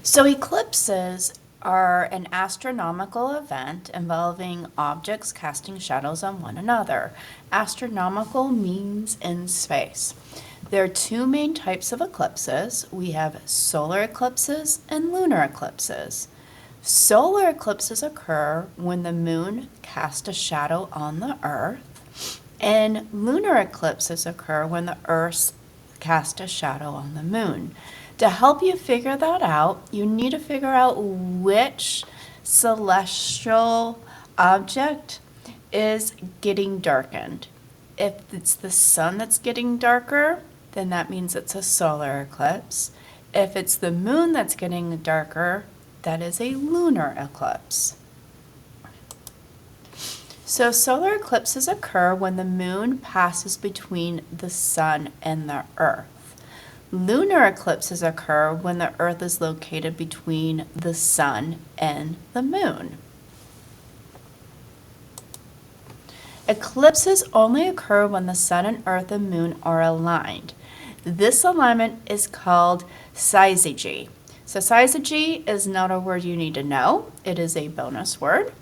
So eclipses are an astronomical event involving objects casting shadows on one another. Astronomical means in space. There are two main types of eclipses. We have solar eclipses and lunar eclipses. Solar eclipses occur when the moon casts a shadow on the Earth, and lunar eclipses occur when the Earth casts a shadow on the moon. To help you figure that out, you need to figure out which celestial object is getting darkened. If it's the sun that's getting darker, then that means it's a solar eclipse. If it's the moon that's getting darker, that is a lunar eclipse. So solar eclipses occur when the moon passes between the sun and the Earth. Lunar eclipses occur when the Earth is located between the sun and the moon. Eclipses only occur when the sun and Earth and moon are aligned. This alignment is called syzygy. So syzygy is not a word you need to know. It is a bonus word.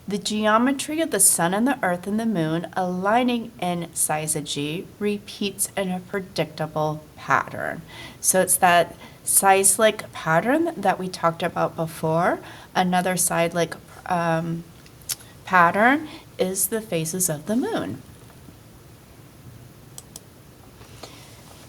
The geometry of the sun and the earth and the moon aligning in syzygy repeats in a predictable pattern. So it's that cyclic pattern that we talked about before. Another cyclic pattern is the phases of the moon.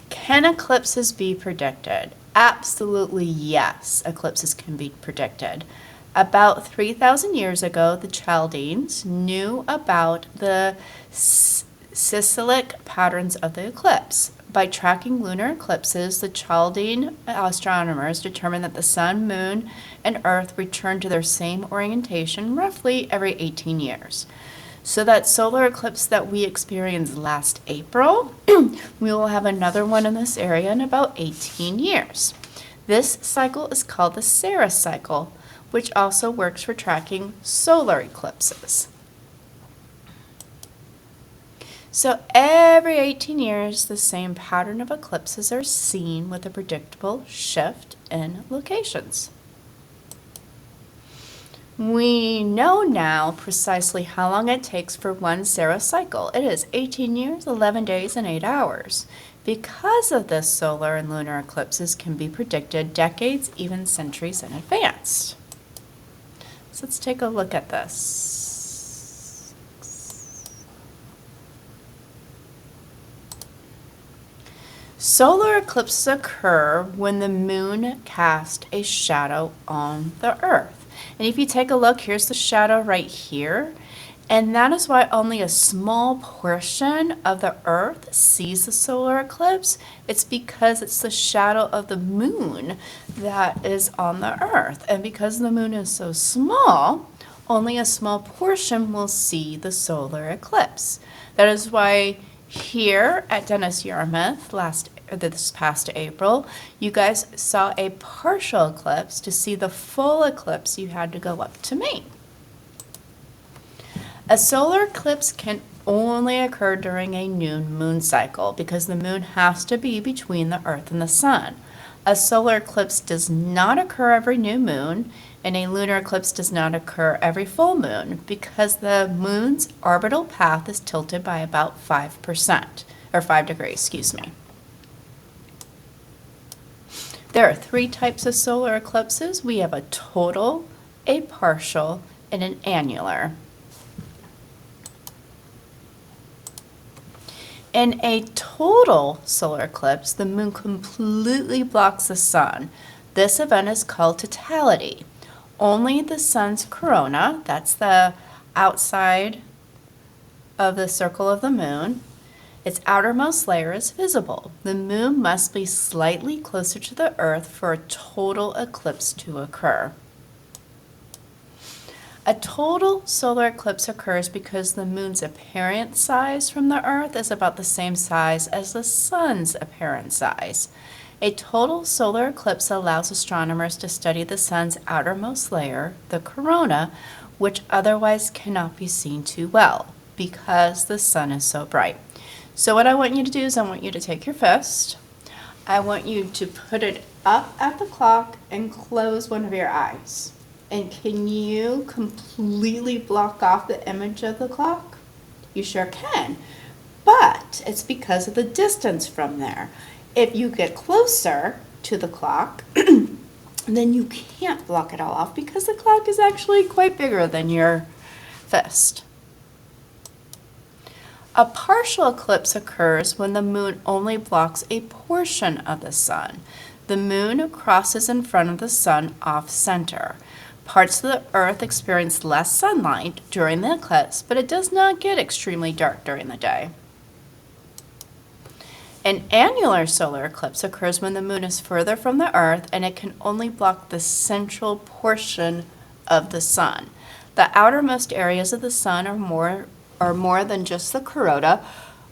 Can eclipses be predicted? Absolutely yes, eclipses can be predicted. About 3,000 years ago, the Chaldeans knew about the cyclic patterns of the eclipse. By tracking lunar eclipses, the Chaldean astronomers determined that the sun, moon, and earth return to their same orientation roughly every 18 years. So that solar eclipse that we experienced last April, we will have another one in this area in about 18 years. This cycle is called the Saros cycle, which also works for tracking solar eclipses. So every 18 years, the same pattern of eclipses are seen with a predictable shift in locations. We know now precisely how long it takes for one Saros cycle. It is 18 years, 11 days, and 8 hours. Because of this, solar and lunar eclipses can be predicted decades, even centuries in advance. So let's take a look at this. Solar eclipses occur when the moon casts a shadow on the Earth. And if you take a look, here's the shadow right here. And that is why only a small portion of the Earth sees the solar eclipse. It's because it's the shadow of the moon that is on the Earth. And because the moon is so small, only a small portion will see the solar eclipse. That is why here at Dennis Yarmouth this past April, you guys saw a partial eclipse. To see the full eclipse, you had to go up to Maine. A solar eclipse can only occur during a new moon cycle because the moon has to be between the Earth and the sun. A solar eclipse does not occur every new moon, and a lunar eclipse does not occur every full moon because the moon's orbital path is tilted by about 5%, or 5 degrees, excuse me. There are 3 types of solar eclipses. We have a total, a partial, and an annular. In a total solar eclipse, the moon completely blocks the sun. This event is called totality. Only the sun's corona, that's the outside of the circle of the moon, its outermost layer is visible. The moon must be slightly closer to the Earth for a total eclipse to occur. A total solar eclipse occurs because the moon's apparent size from the Earth is about the same size as the sun's apparent size. A total solar eclipse allows astronomers to study the sun's outermost layer, the corona, which otherwise cannot be seen too well because the sun is so bright. So what I want you to do is I want you to take your fist. I want you to put it up at the clock and close one of your eyes. And can you completely block off the image of the clock? You sure can. But it's because of the distance from there. If you get closer to the clock, then you can't block it all off because the clock is actually quite bigger than your fist. A partial eclipse occurs when the moon only blocks a portion of the sun. The moon crosses in front of the sun off-center. Parts of the Earth experience less sunlight during the eclipse, but it does not get extremely dark during the day. An annular solar eclipse occurs when the moon is further from the Earth and it can only block the central portion of the sun. The outermost areas of the sun are more than just the corona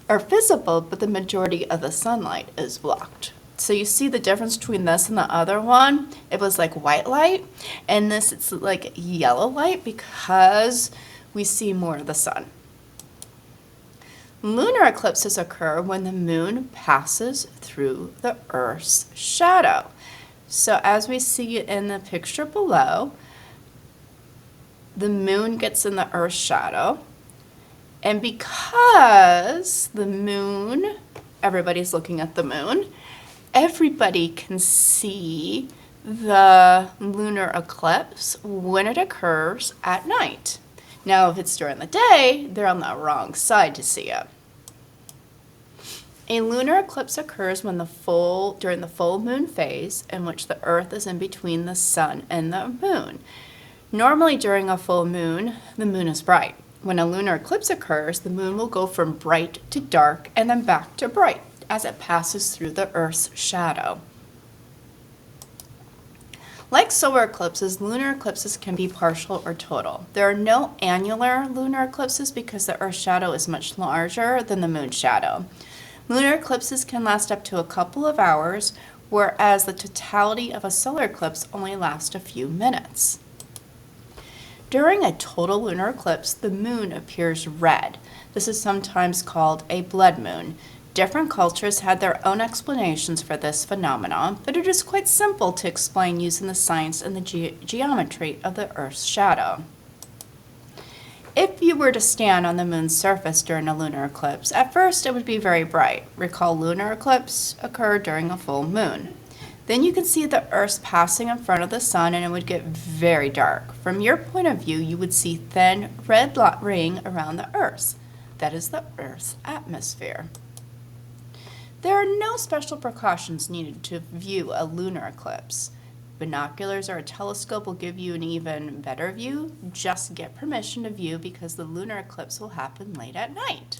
are visible, but the majority of the sunlight is blocked. So you see the difference between this and the other one? It was like white light, and this it's like yellow light because we see more of the sun. Lunar eclipses occur when the moon passes through the Earth's shadow. So as we see it in the picture below, the moon gets in the Earth's shadow, and because the moon, everybody's looking at the moon, everybody can see the lunar eclipse when it occurs at night. Now, if it's during the day, they're on the wrong side to see it. A lunar eclipse occurs when during the full moon phase, in which the Earth is in between the sun and the moon. Normally, during a full moon, the moon is bright. When a lunar eclipse occurs, the moon will go from bright to dark and then back to bright as it passes through the Earth's shadow. Like solar eclipses, lunar eclipses can be partial or total. There are no annular lunar eclipses because the Earth's shadow is much larger than the moon's shadow. Lunar eclipses can last up to a couple of hours, whereas the totality of a solar eclipse only lasts a few minutes. During a total lunar eclipse, the moon appears red. This is sometimes called a blood moon. Different cultures had their own explanations for this phenomenon, but it is quite simple to explain using the science and the geometry of the Earth's shadow. If you were to stand on the moon's surface during a lunar eclipse, at first it would be very bright. Recall lunar eclipse occur during a full moon. Then you can see the Earth passing in front of the sun and it would get very dark. From your point of view, you would see thin red ring around the Earth. That is the Earth's atmosphere. There are no special precautions needed to view a lunar eclipse. Binoculars or a telescope will give you an even better view. Just get permission to view because the lunar eclipse will happen late at night.